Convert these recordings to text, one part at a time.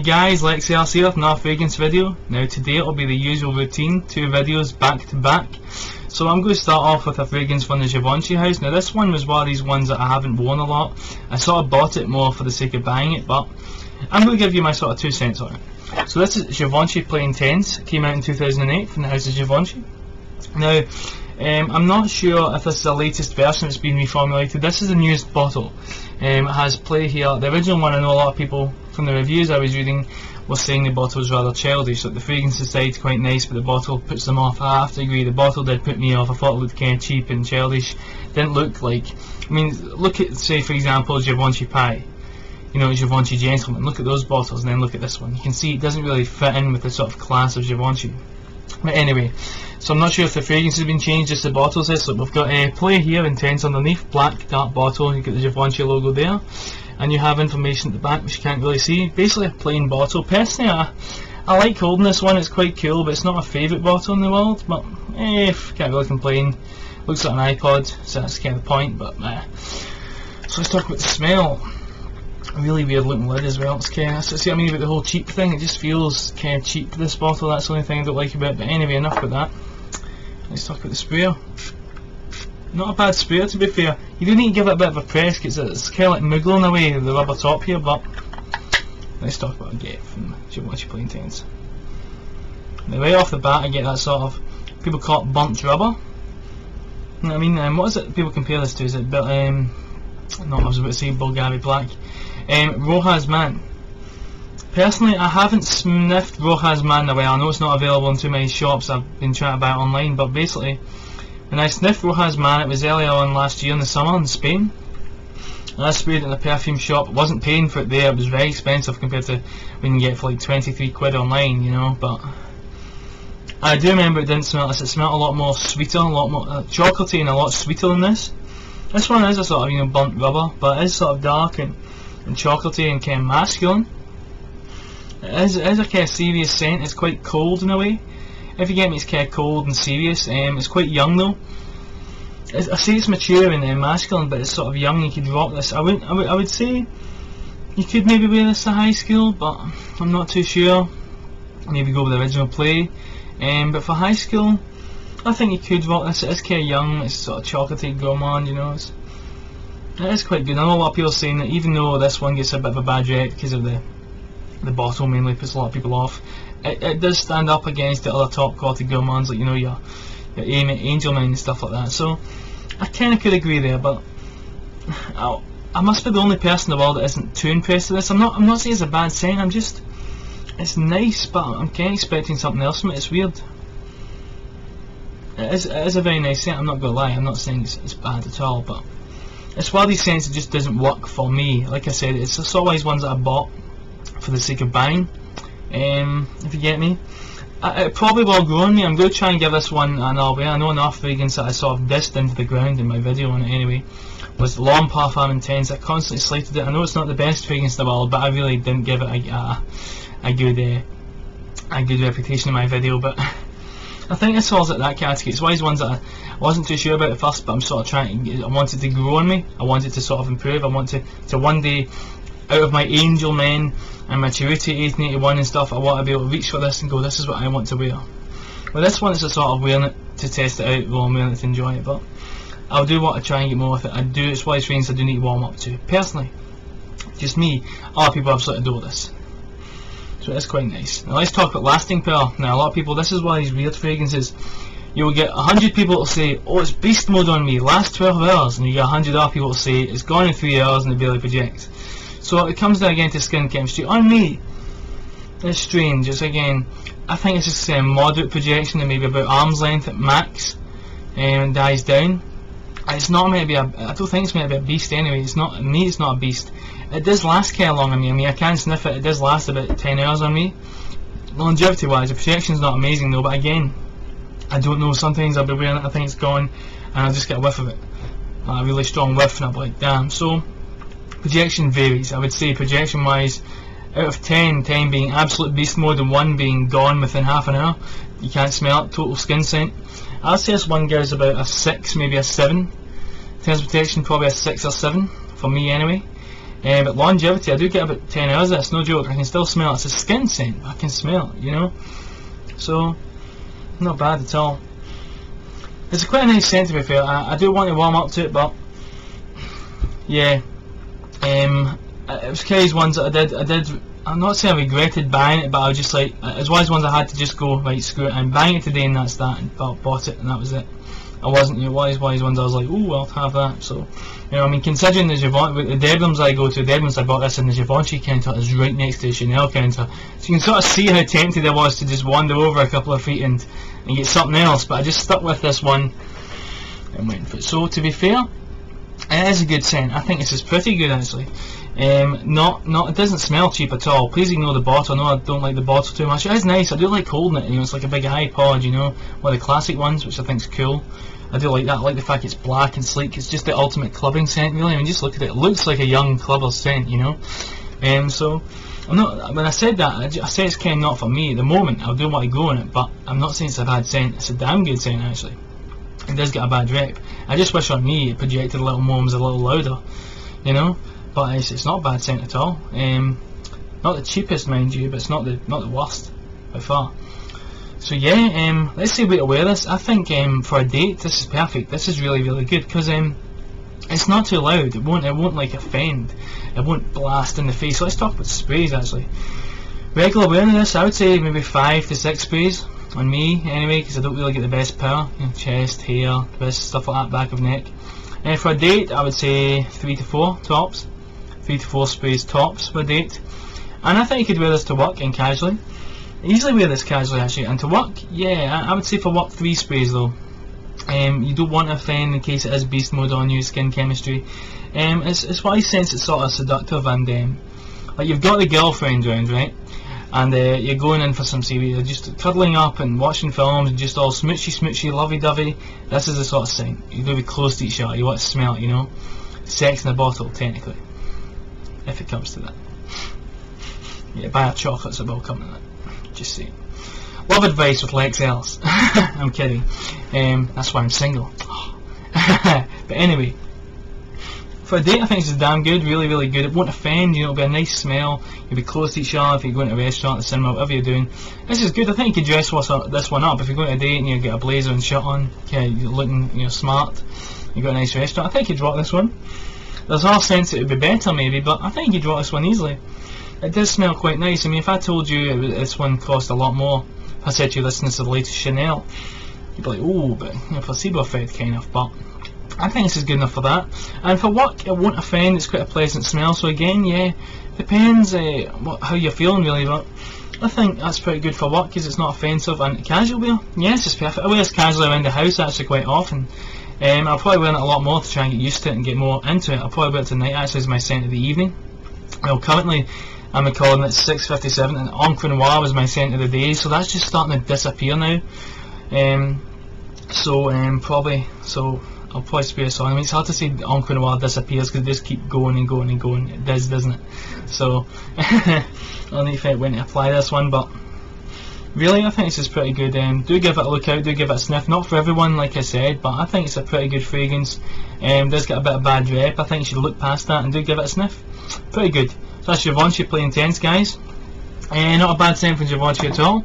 guys, Lex Ellis here with another fragrance video. Now today it'll be the usual routine, 2 videos back to back. So I'm going to start off with a fragrance from the Givenchy house. Now this one was one of these ones that I haven't worn a lot. I sort of bought it more for the sake of buying it, but I'm going to give you my sort of 2 cents on it. So this is Givenchy Plain Tense, came out in 2008 from the house of Givenchy. Now I'm not sure if this is the latest version that's been reformulated. This is the newest bottle. It has play here. The original one, I know a lot of people from the reviews I was reading were saying the bottle was rather childish, like the fragrance inside quite nice but the bottle puts them off. I have to agree, the bottle did put me off. I thought it looked kind of cheap and childish. Didn't look like, I mean, look at, say for example, Givenchy Pie, you know, Givenchy Gentleman. Look at those bottles and then look at this one. You can see it doesn't really fit in with the sort of class of Givenchy. But anyway, so I'm not sure if the fragrance has been changed, just the bottles is. So we've got play here, intense underneath, black dark bottle, you get the Givenchy logo there, and you have information at the back which you can't really see. Basically a plain bottle. Personally I like holding this one, it's quite cool, but it's not my favourite bottle in the world, but can't really complain. Looks like an iPod, so that's kind of the point, but so let's talk about the smell. A really weird looking lid as well. It's kind of, see what I mean about the whole cheap thing, it just feels kind of cheap, this bottle. That's the only thing I don't like about it. But anyway, enough with that. Let's talk about the sprayer. Not a bad sprayer, to be fair. You do need to give it a bit of a press because it's kind of like Muggle in a way, the rubber top here, but let's talk about what I get from Givenchy Plain Tense. Now right off the bat I get that sort of, people call it burnt rubber. You know what I mean? What is it people compare this to? Is it no, I was about to say Bulgari Black. Rojas Man. Personally, I haven't sniffed Rojas Man away. I know it's not available in too many shops. I've been trying to buy it online, but basically, when I sniffed Rojas Man, it was earlier on last year in the summer in Spain. And I sprayed it in a perfume shop. I wasn't paying for it there. It was very expensive compared to when you get it for like 23 quid online, you know. But I do remember it didn't smell this. It smelled a lot more sweeter, a lot more chocolatey, and a lot sweeter than this. This one is a sort of, you know, burnt rubber, but it is sort of dark and chocolatey and kind of masculine. It is a kind of serious scent. It's quite cold in a way. If you get me, it's kind of cold and serious. It's quite young though. I say it's mature and masculine, but it's sort of young. You could rock this. I would say you could maybe wear this to high school, but I'm not too sure. Maybe go with the original play. But for high school, I think you could rock this. It is kind of young. It's sort of chocolatey gourmand, you know. It is quite good. I know a lot of people are saying that even though this one gets a bit of a bad rep because of the bottle mainly puts a lot of people off, it does stand up against the other top quality gourmands, like, you know, your Angelman and stuff like that. So I kind of could agree there, but I must be the only person in the world that isn't too impressed with this. I'm not saying it's a bad scent. It's nice, but I'm kind of expecting something else from it. It's weird. It is a very nice scent. I'm not gonna lie. I'm not saying it's bad at all, but it's one of these scents that just doesn't work for me. Like I said, it's always ones that I bought for the sake of buying. If you get me, it probably will grow on me. I'm going to try and give this one another way. I know enough fragrance that I sort of dissed into the ground in my video on it anyway was L'Homme Parfum Intense. I constantly slated it. I know it's not the best fragrance in the world, but I really didn't give it a good reputation in my video. But I think this falls at that category. It's one of these ones that I wasn't too sure about at first, but I'm sort of trying to, I wanted to grow on me. I wanted to sort of improve. I want to one day, out of my angel men and maturity 1881 and stuff, I want to be able to reach for this and go, this is what I want to wear. Well, this one is a sort of wearing it to test it out, well, I'm wearing it to enjoy it, but I do want to try and get more with it. It's one of these things I do need to warm up to. Personally, just me, other people absolutely adore this. So it's quite nice. Now let's talk about lasting power. Now a lot of people, this is one of these weird fragrances. You will get 100 people that say, oh, it's beast mode on me, last 12 hours, and you get 100 other people that say it's gone in 3 hours and it barely projects. So it comes down again to skin chemistry. On me, it's strange. It's again, I think it's just a moderate projection and maybe about arm's length at max, and dies down. It's not meant to be I don't think it's meant to be a beast anyway. It's not, me it's not a beast. It does last kind of long on me. I mean, I can sniff it. It does last about 10 hours on me. Longevity wise, the projection's not amazing though, but again, I don't know. Sometimes I'll be wearing it, I think it's gone, and I'll just get a whiff of it. A really strong whiff, and I'll be like, damn. So projection varies. I would say projection wise, out of 10, 10 being absolute beast mode and 1 being gone within half an hour. You can't smell it, total skin scent. I'd say this one gives about a 6, maybe a 7. In terms of protection, probably a 6 or 7 for me anyway. But longevity, I do get about 10 hours of this, no joke. I can still smell it. It's a skin scent, I can smell it, you know. So, not bad at all. It's quite a nice scent, to be fair. I do want to warm up to it, but yeah, it was Kerry's ones that I did. I'm not saying I regretted buying it, but I was just like, it was one of those ones I had to just go, right, screw it, I'm buying it today and that's that, and bought it and that was it. I wasn't, you know, one of these ones I was like, ooh, I'll have that. So, you know, I mean, considering the Givenchy, the Debenhams I go to, Debenhams I bought this, and the Givenchy counter is right next to the Chanel counter, so you can sort of see how tempted I was to just wander over a couple of feet and get something else, but I just stuck with this one and went for it. So, to be fair, it is a good scent. I think this is pretty good actually. It doesn't smell cheap at all. Please ignore the bottle. No, I don't like the bottle too much. It is nice. I do like holding it. You know, it's like a big iPod. You know, one of the classic ones, which I think is cool. I do like that. I like the fact it's black and sleek. It's just the ultimate clubbing scent, really. I mean, just look at it. It looks like a young clubber scent, you know. So I'm not. When I said that, I say it's kind of not for me at the moment. I do want to go on it, but I'm not saying it's a bad scent. It's a damn good scent actually. It does get a bad rep. I just wish on me it projected a little more and was a little louder, you know. But it's not a bad scent at all. Not the cheapest, mind you, but it's not the worst by far. So yeah, let's see a way to wear this. I think for a date this is perfect. This is really good because it's not too loud. It won't like offend. It won't blast in the face. So let's talk about sprays actually. Regular wearing of this, I would say maybe 5 to 6 sprays on me anyway, because I don't really get the best power. You know, chest, hair, wrist, stuff like that, back of neck. For a date, I would say 3 to 4 tops. 3 to 4 sprays tops for a date. And I think you could wear this to work and casually. Easily wear this casually actually, and to work, yeah, I would say for work 3 sprays though. You don't want to offend in case it is beast mode on you, skin chemistry. It's what I sense it's sort of seductive, and like you've got the girlfriend round, right? And you're going in for some series, you're just cuddling up and watching films and just all smoochy, lovey-dovey. This is the sort of scent. You're going to be close to each other, you want to smell it, you know. Sex in a bottle, technically. If it comes to that. Yeah, buy our chocolates, it will come to that. Just saying. Love advice with Lex Ellis. I'm kidding. That's why I'm single. But anyway, for a date I think this is damn good, really good. It won't offend, you know, it'll be a nice smell. You'll be close to each other if you're going to a restaurant, the cinema, whatever you're doing. This is good. I think you could dress this one up. If you're going to a date and you get a blazer and shirt on, okay, you're looking, you know, smart, you've got a nice restaurant, I think you'd rock this one. There's all sense it would be better maybe, but I think you'd rock this one easily. It does smell quite nice. I mean, if I told you this one cost a lot more, if I said to you listen, this is the latest Chanel, you'd be like, oh, but you know, placebo effect kind of. But I think this is good enough for that. And for work, it won't offend. It's quite a pleasant smell. So again, yeah, depends how you're feeling really. But I think that's pretty good for work because it's not offensive. And casual wear, yes, it's perfect. I wear this casually around the house actually quite often. I'll probably wear it a lot more to try and get used to it and get more into it. I'll probably wear it tonight actually as my scent of the evening. Well, currently I'm recording at 6:57 and Encre Noir was my scent of the day, so that's just starting to disappear now. So I'll probably spray this on. I mean, it's hard to say Encre Noir disappears because it just keep going and going and going. It does, doesn't it? So I'll need to find out when to apply this one, but really I think this is pretty good. Do give it a look out, do give it a sniff. Not for everyone, like I said, but I think it's a pretty good fragrance. Does get a bit of bad rep. I think you should look past that and do give it a sniff. Pretty good. So that's Givenchy Play Intense, guys. Not a bad scent from Givenchy at all.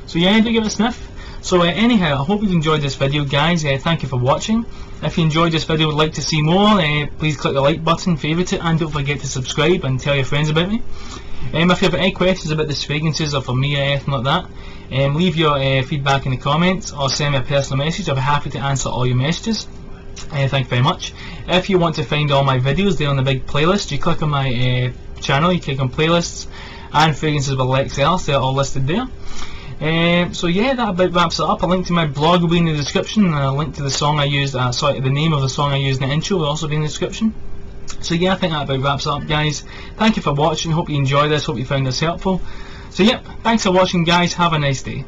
So yeah, do give it a sniff. So anyhow, I hope you enjoyed this video, guys. Thank you for watching. If you enjoyed this video and would like to see more, please click the like button, favourite it, and don't forget to subscribe and tell your friends about me. If you have any questions about these fragrances or for me or anything like that, leave your feedback in the comments or send me a personal message. I'll be happy to answer all your messages. Thank you very much. If you want to find all my videos, they're on the big playlist. You click on my channel, you click on playlists and fragrances with Lex Ellis, they're all listed there. So yeah, that about wraps it up. A link to my blog will be in the description, and a link to the song I used, the name of the song I used in the intro will also be in the description. So yeah, I think that about wraps it up, guys. Thank you for watching, hope you enjoyed this, hope you found this helpful. So yep, thanks for watching, guys, have a nice day.